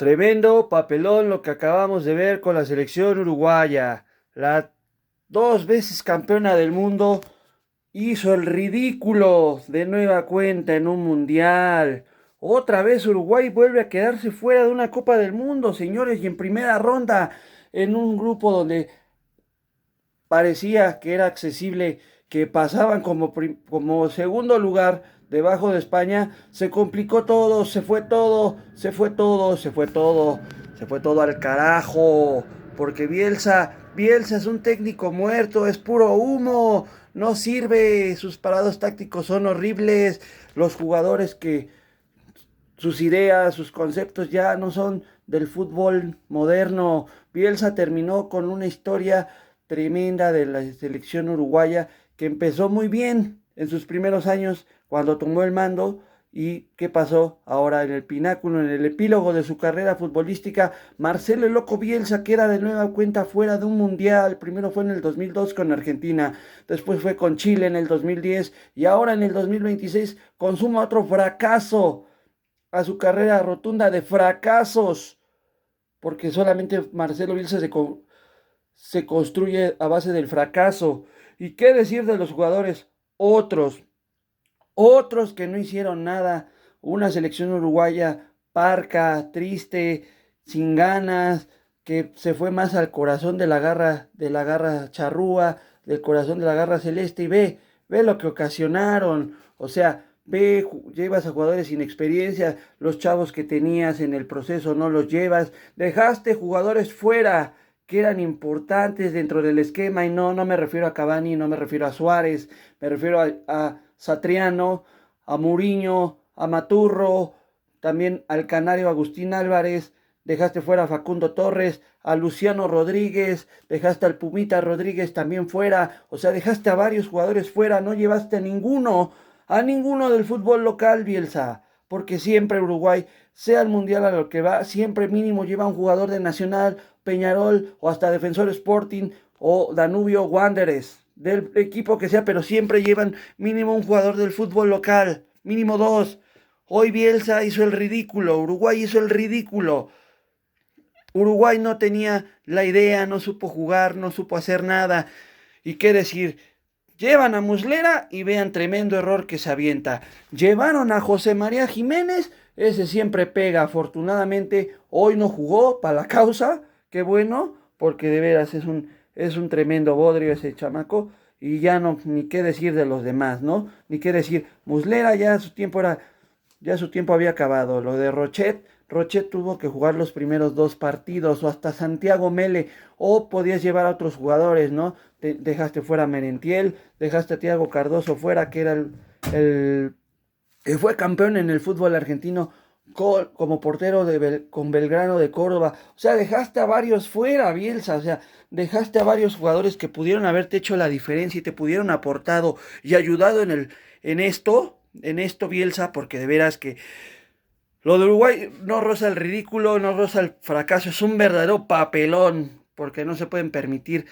Tremendo papelón lo que acabamos de ver con la selección uruguaya. La dos veces campeona del mundo hizo el ridículo de nueva cuenta en un mundial. Otra vez Uruguay vuelve a quedarse fuera de una Copa del Mundo, señores, y en primera ronda en un grupo donde parecía que era accesible, que pasaban como segundo lugar debajo de España, se complicó todo, se fue todo, se fue todo, se fue todo, se fue todo al carajo, porque Bielsa es un técnico muerto, es puro humo, no sirve, sus parados tácticos son horribles, los jugadores que sus ideas, sus conceptos ya no son del fútbol moderno. Bielsa terminó con una historia tremenda de la selección uruguaya que empezó muy bien en sus primeros años cuando tomó el mando. ¿Y qué pasó ahora en el pináculo, en el epílogo de su carrera futbolística? Marcelo el Loco Bielsa queda de nueva cuenta fuera de un mundial. Primero fue en el 2002 con Argentina, después fue con Chile en el 2010 y ahora en el 2026 consuma otro fracaso a su carrera rotunda de fracasos, porque solamente Marcelo Bielsa se construye a base del fracaso. ¿Y qué decir de los jugadores? Otros, otros que no hicieron nada. Una selección uruguaya parca, triste, sin ganas, que se fue más al corazón de la garra charrúa, del corazón de la garra celeste y ve lo que ocasionaron. O sea, llevas a jugadores sin experiencia, los chavos que tenías en el proceso no los llevas, dejaste jugadores fuera que eran importantes dentro del esquema y no me refiero a Cavani, no me refiero a Suárez, me refiero a Satriano, a Muriño, a Maturro, también al canario Agustín Álvarez, dejaste fuera a Facundo Torres, a Luciano Rodríguez, dejaste al Pumita Rodríguez también fuera, o sea, dejaste a varios jugadores fuera, no llevaste a ninguno del fútbol local, Bielsa, porque siempre Uruguay, sea el mundial a lo que va, siempre mínimo lleva un jugador de Nacional, Peñarol o hasta Defensor Sporting o Danubio Wanderers, del equipo que sea, pero siempre llevan mínimo un jugador del fútbol local, mínimo dos. Hoy Bielsa hizo el ridículo, Uruguay hizo el ridículo. Uruguay no tenía la idea, no supo jugar, no supo hacer nada. ¿Y qué decir? Llevan a Muslera y vean tremendo error que se avienta. Llevaron a José María Jiménez, ese siempre pega. Afortunadamente hoy no jugó para la causa, qué bueno, porque de veras es un tremendo bodrio ese chamaco. Y ya no, ni qué decir de los demás, ¿no? Ni qué decir. Muslera ya su tiempo había acabado. Lo de Rochet tuvo que jugar los primeros dos partidos, o hasta Santiago Mele, o podías llevar a otros jugadores, ¿no? Dejaste fuera a Merentiel, dejaste a Thiago Cardoso fuera, que era el fue campeón en el fútbol argentino como portero con Belgrano de Córdoba. O sea, dejaste a varios fuera, Bielsa. O sea, dejaste a varios jugadores que pudieron haberte hecho la diferencia y te pudieron aportado y ayudado en esto, Bielsa, porque de veras que lo de Uruguay no roza el ridículo, no roza el fracaso, es un verdadero papelón, porque no se pueden permitir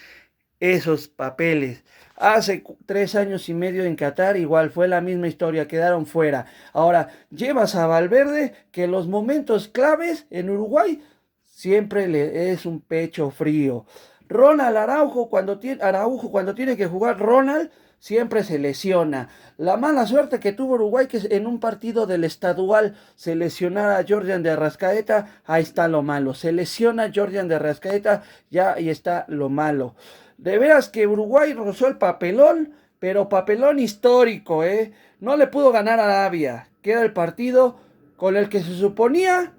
esos papeles. Hace 3 años y medio en Qatar igual fue la misma historia, quedaron fuera. Ahora llevas a Valverde que en los momentos claves en Uruguay siempre le es un pecho frío. Araujo cuando tiene que jugar Ronald siempre se lesiona. La mala suerte que tuvo Uruguay que en un partido del estadual se lesionara a Jordan de Arrascaeta, ahí está lo malo. Se lesiona Jordan de Arrascaeta, ya ahí está lo malo. De veras que Uruguay rozó el papelón, pero papelón histórico, ¿eh? No le pudo ganar a Arabia, que era el partido con el que se suponía,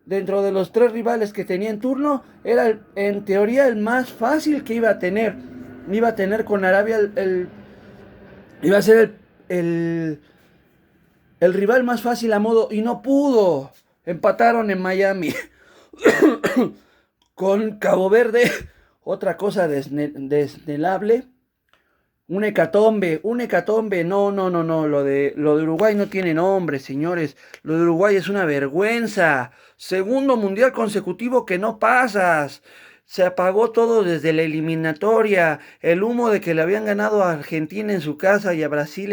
dentro de los tres rivales que tenía en turno, era en teoría el más fácil que iba a tener. Iba a tener con Arabia iba a ser el rival más fácil a modo y no pudo. Empataron en Miami con Cabo Verde, otra cosa desnelable. Un hecatombe, no, lo de Uruguay no tiene nombre, señores, lo de Uruguay es una vergüenza, segundo mundial consecutivo que no pasas, se apagó todo desde la eliminatoria, el humo de que le habían ganado a Argentina en su casa y a Brasil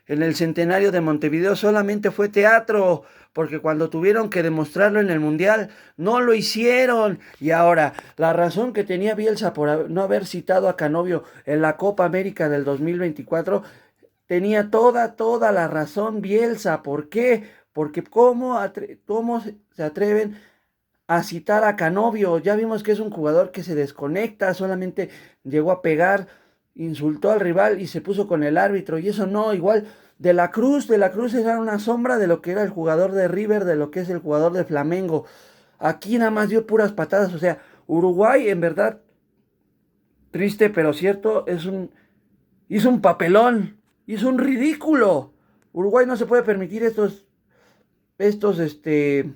en el centenario de Montevideo solamente fue teatro, porque cuando tuvieron que demostrarlo en el Mundial, no lo hicieron. Y ahora, la razón que tenía Bielsa por no haber citado a Canovio en la Copa América del 2024, tenía toda la razón Bielsa. ¿Por qué? Porque cómo se atreven a citar a Canovio? Ya vimos que es un jugador que se desconecta, solamente llegó a pegar, insultó al rival y se puso con el árbitro. Y eso no, igual de la Cruz era una sombra de lo que era el jugador de River, de lo que es el jugador de Flamengo. Aquí nada más dio puras patadas. O sea, Uruguay en verdad, triste pero cierto, hizo un papelón, hizo un ridículo. Uruguay no se puede permitir estos, este,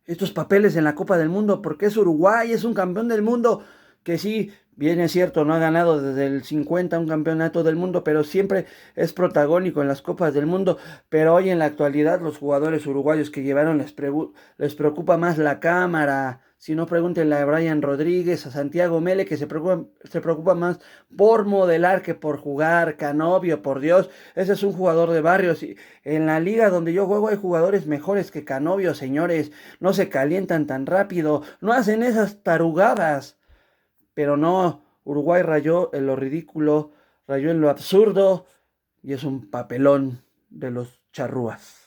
estos papeles en la Copa del Mundo, porque es Uruguay, es un campeón del mundo, que sí, bien es cierto, no ha ganado desde el 50 un campeonato del mundo, pero siempre es protagónico en las Copas del Mundo. Pero hoy en la actualidad los jugadores uruguayos que llevaron les preocupa más la cámara. Si no, pregúntenle a Brian Rodríguez, a Santiago Mele, que se preocupa más por modelar que por jugar. Canovio, por Dios, ese es un jugador de barrios. Y en la liga donde yo juego hay jugadores mejores que Canovio, señores. No se calientan tan rápido, no hacen esas tarugadas. Pero no, Uruguay rayó en lo ridículo, rayó en lo absurdo y es un papelón de los charrúas.